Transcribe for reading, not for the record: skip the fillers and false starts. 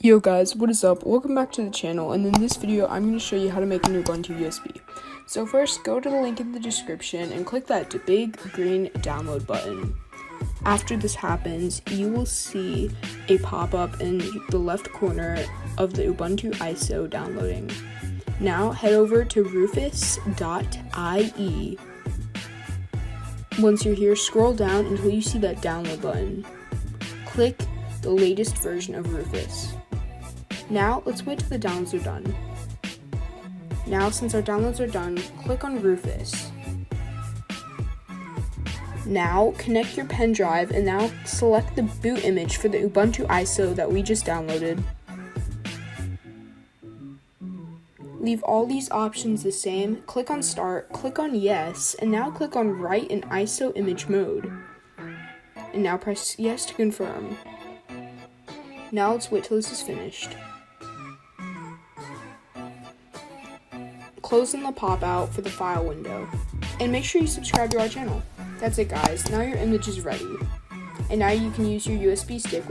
Yo guys, what is up? Welcome back to the channel, and in this video I'm going to show you how to make an Ubuntu USB. So first, go to the link in the description and click that big green download button. After this happens, you will see a pop-up in the left corner of the Ubuntu ISO downloading. Now head over to rufus.ie. Once you're here, scroll down until you see that download button. Click the latest version of Rufus. Now, let's wait till the downloads are done. Now, since our downloads are done, click on Rufus. Now, connect your pen drive and now select the boot image for the Ubuntu ISO that we just downloaded. Leave all these options the same, click on Start, click on Yes, and now click on Write in ISO image mode. And now press Yes to confirm. Now let's wait till this is finished. Close in the pop-out for the file window. And make sure you subscribe to our channel. That's it guys, now your image is ready. And now you can use your USB stick